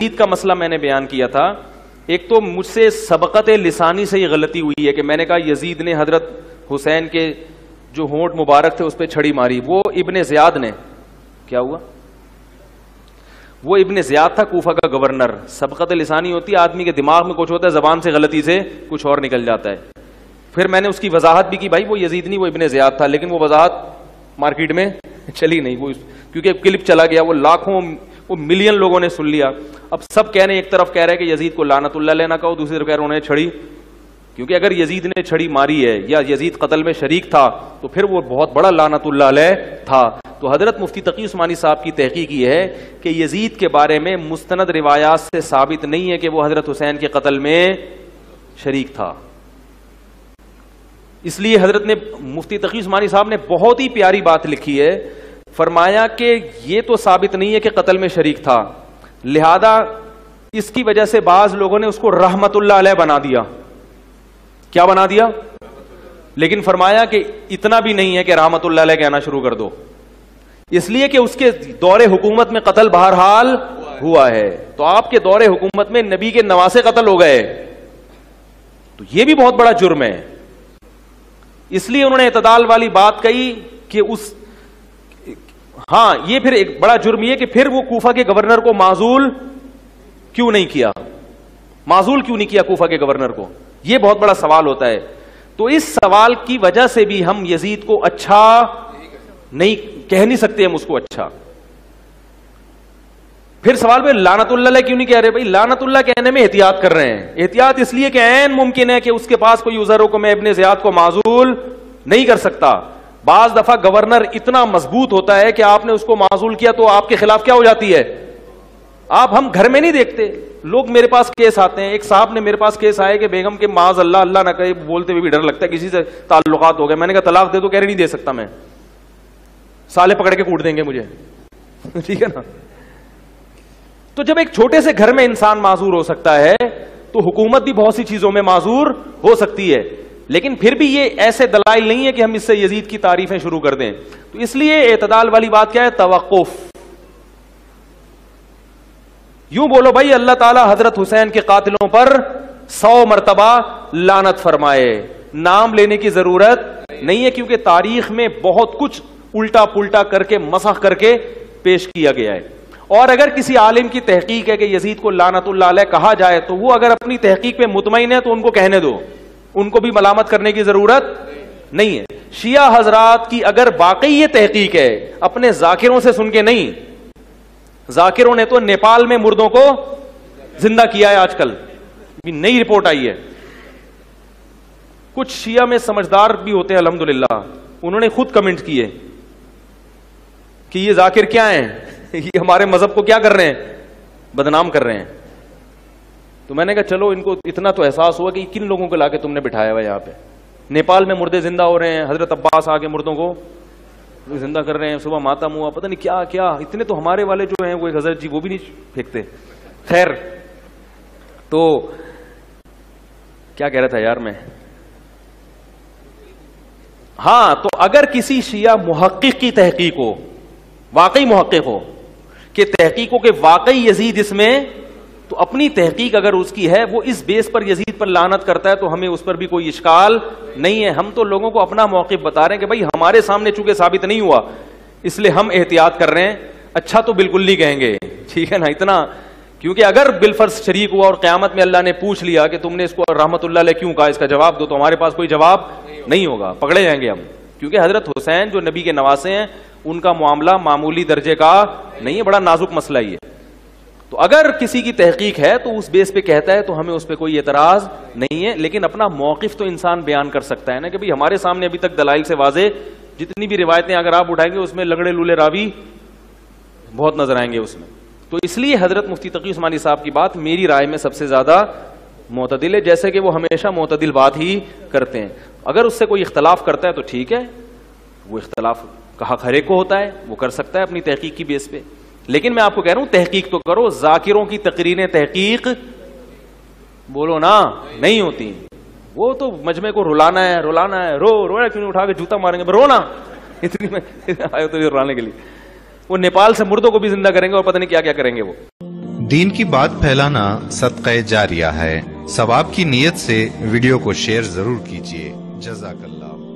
یزید کا مسئلہ میں نے بیان کیا تھا. ایک تو مجھ سے سبقت لسانی سے یہ غلطی ہوئی ہے کہ میں نے کہا یزید نے حضرت حسین کے جو ہونٹ مبارک تھے اس پہ چھڑی ماری. وہ ابن زیاد نے, کیا ہوا, وہ ابن زیاد تھا کوفہ کا گورنر. سبقت لسانی ہوتی ہے, آدمی کے دماغ میں کچھ ہوتا ہے, زبان سے غلطی سے کچھ اور نکل جاتا ہے. پھر میں نے اس کی وضاحت بھی کی, بھائی وہ یزید نہیں وہ ابن زیاد تھا, لیکن وہ وضاحت مارکیٹ میں چلی نہیں, وہ کیونکہ کلپ چلا گیا, وہ لاکھوں وہ ملین لوگوں نے سن لیا. اب سب کہہ رہے ہیں, ایک طرف کہہ رہے ہیں کہ یزید کو لعنت اللہ علیہ نہ کہو, دوسری طرف کہہ رہے ہیں انہوں نے چھڑی, کیونکہ اگر یزید نے چھڑی ماری ہے یا یزید قتل میں شریک تھا تو پھر وہ بہت بڑا لعنت اللہ علیہ تھا. تو حضرت مفتی تقی عثمانی صاحب کی تحقیق یہ ہے کہ یزید کے بارے میں مستند روایات سے ثابت نہیں ہے کہ وہ حضرت حسین کے قتل میں شریک تھا. اس لیے حضرت نے مفتی تقی عثمانی صاحب نے بہت ہی پیاری بات لکھی ہے, فرمایا کہ یہ تو ثابت نہیں ہے کہ قتل میں شریک تھا, لہذا اس کی وجہ سے بعض لوگوں نے اس کو رحمت اللہ علیہ بنا دیا. کیا بنا دیا؟ لیکن فرمایا کہ اتنا بھی نہیں ہے کہ رحمت اللہ علیہ کہنا شروع کر دو, اس لیے کہ اس کے دور حکومت میں قتل بہرحال ہوا ہے. تو آپ کے دور حکومت میں نبی کے نواسے قتل ہو گئے, تو یہ بھی بہت بڑا جرم ہے. اس لیے انہوں نے اعتدال والی بات کہی کہ ہاں یہ پھر ایک بڑا جرم یہ کہ پھر وہ کوفہ کے گورنر کو معزول کیوں نہیں کیا, معزول کیوں نہیں کیا کوفہ کے گورنر کو, یہ بہت بڑا سوال ہوتا ہے. تو اس سوال کی وجہ سے بھی ہم یزید کو اچھا نہیں کہہ نہیں سکتے, ہم اس کو اچھا. پھر سوال پہ لعنت اللہ علیہ کیوں نہیں کہہ رہے؟ بھائی لعنت اللہ کہنے میں احتیاط کر رہے ہیں, احتیاط اس لیے کہ عین ممکن ہے کہ اس کے پاس کوئی عذر ہو کہ میں ابن زیاد کو معزول نہیں کر سکتا. بعض دفعہ گورنر اتنا مضبوط ہوتا ہے کہ آپ نے اس کو معزول کیا تو آپ کے خلاف کیا ہو جاتی ہے, ہم گھر میں نہیں دیکھتے, لوگ میرے پاس کیس آتے ہیں. ایک صاحب نے میرے پاس کیس آئے کہ بیگم کے معاذ اللہ اللہ نہ کرے, بولتے ہوئے بھی ڈر لگتا ہے کسی سے تعلقات ہو گئے. میں نے کہا طلاق دے دو, کہہ رہے نہیں دے سکتا میں, سالے پکڑ کے کوٹ دیں گے مجھے. ٹھیک ہے نا. تو جب ایک چھوٹے سے گھر میں انسان معذور ہو سکتا ہے تو حکومت بھی بہت سی چیزوں میں معذور ہو سکتی ہے. لیکن پھر بھی یہ ایسے دلائل نہیں ہے کہ ہم اس سے یزید کی تعریفیں شروع کر دیں. تو اس لیے اعتدال والی بات کیا ہے؟ توقف. یوں بولو بھائی اللہ تعالیٰ حضرت حسین کے قاتلوں پر 100 مرتبہ لعنت فرمائے, نام لینے کی ضرورت نہیں ہے, کیونکہ تاریخ میں بہت کچھ الٹا پلٹا کر کے مسخ کر کے پیش کیا گیا ہے. اور اگر کسی عالم کی تحقیق ہے کہ یزید کو لعنت اللہ علیہ کہا جائے تو وہ اگر اپنی تحقیق پہ مطمئن ہے تو ان کو کہنے دو, ان کو بھی ملامت کرنے کی ضرورت نہیں ہے. شیعہ حضرات کی اگر واقعی یہ تحقیق ہے, اپنے ذاکروں سے سن کے نہیں, ذاکروں نے تو نیپال میں مردوں کو زندہ کیا ہے, آج کل نئی رپورٹ آئی ہے. کچھ شیعہ میں سمجھدار بھی ہوتے ہیں الحمدللہ, انہوں نے خود کمنٹ کیے کہ یہ ذاکر کیا ہیں, یہ ہمارے مذہب کو کیا کر رہے ہیں, بدنام کر رہے ہیں. تو میں نے کہا چلو ان کو اتنا تو احساس ہوا کہ کن لوگوں کو لا کے تم نے بٹھایا ہوا یہاں پہ. نیپال میں مردے زندہ ہو رہے ہیں, حضرت عباس آ کے مردوں کو زندہ کر رہے ہیں, صبح ماتم ہوا, پتہ نہیں کیا کیا. اتنے تو ہمارے والے جو ہیں وہ ایک حضرت جی وہ بھی نہیں پھینکتے. خیر, تو کیا کہہ رہا تھا یار میں, ہاں تو اگر کسی شیعہ محقق کی تحقیق ہو, واقعی محقق ہو کہ تحقیق ہو کہ واقعی یزید اس میں, تو اپنی تحقیق اگر اس کی ہے وہ اس بیس پر یزید پر لعنت کرتا ہے تو ہمیں اس پر بھی کوئی اشکال نہیں ہے. ہم تو لوگوں کو اپنا موقف بتا رہے ہیں کہ بھائی ہمارے سامنے چونکہ ثابت نہیں ہوا اس لیے ہم احتیاط کر رہے ہیں. اچھا تو بالکل نہیں کہیں گے, ٹھیک ہے نا, اتنا, کیونکہ اگر بالفرض شریک ہوا اور قیامت میں اللہ نے پوچھ لیا کہ تم نے اس کو رحمت اللہ علیہ کیوں کہا, اس کا جواب دو, تو ہمارے پاس کوئی جواب نہیں ہوگا, پکڑے جائیں گے ہم. کیونکہ حضرت حسین جو نبی کے نواسے ہیں ان کا معاملہ معمولی درجے کا نہیں ہے, بڑا نازک مسئلہ ہی ہے. تو اگر کسی کی تحقیق ہے تو اس بیس پہ کہتا ہے تو ہمیں اس پہ کوئی اعتراض نہیں ہے. لیکن اپنا موقف تو انسان بیان کر سکتا ہے نا کہ بھئی ہمارے سامنے ابھی تک دلائل سے واضح جتنی بھی روایتیں اگر آپ اٹھائیں گے اس میں لگڑے لولے راوی بہت نظر آئیں گے اس میں. تو اس لیے حضرت مفتی تقی عثمانی صاحب کی بات میری رائے میں سب سے زیادہ معتدل ہے, جیسے کہ وہ ہمیشہ معتدل بات ہی کرتے ہیں. اگر اس سے کوئی اختلاف کرتا ہے تو ٹھیک ہے, وہ اختلاف کا حق ہر ایک کو ہوتا ہے, وہ کر سکتا ہے اپنی تحقیق کی بیس پہ. لیکن میں آپ کو کہہ رہا ہوں تحقیق تو کرو, ذاکروں کی تقریریں تحقیق بولو نا نہیں ہوتی. وہ تو مجمع کو رلانا ہے, رو کیوں اٹھا کے جوتا ماریں گے, رونا اتنی میں آئے تو رولانے کے لیے. وہ نیپال سے مردوں کو بھی زندہ کریں گے اور پتہ نہیں کیا کیا کریں گے وہ. دین کی بات پھیلانا صدقہ جاریہ ہے، ثواب کی نیت سے ویڈیو کو شیئر ضرور کیجیے۔ جزاک اللہ۔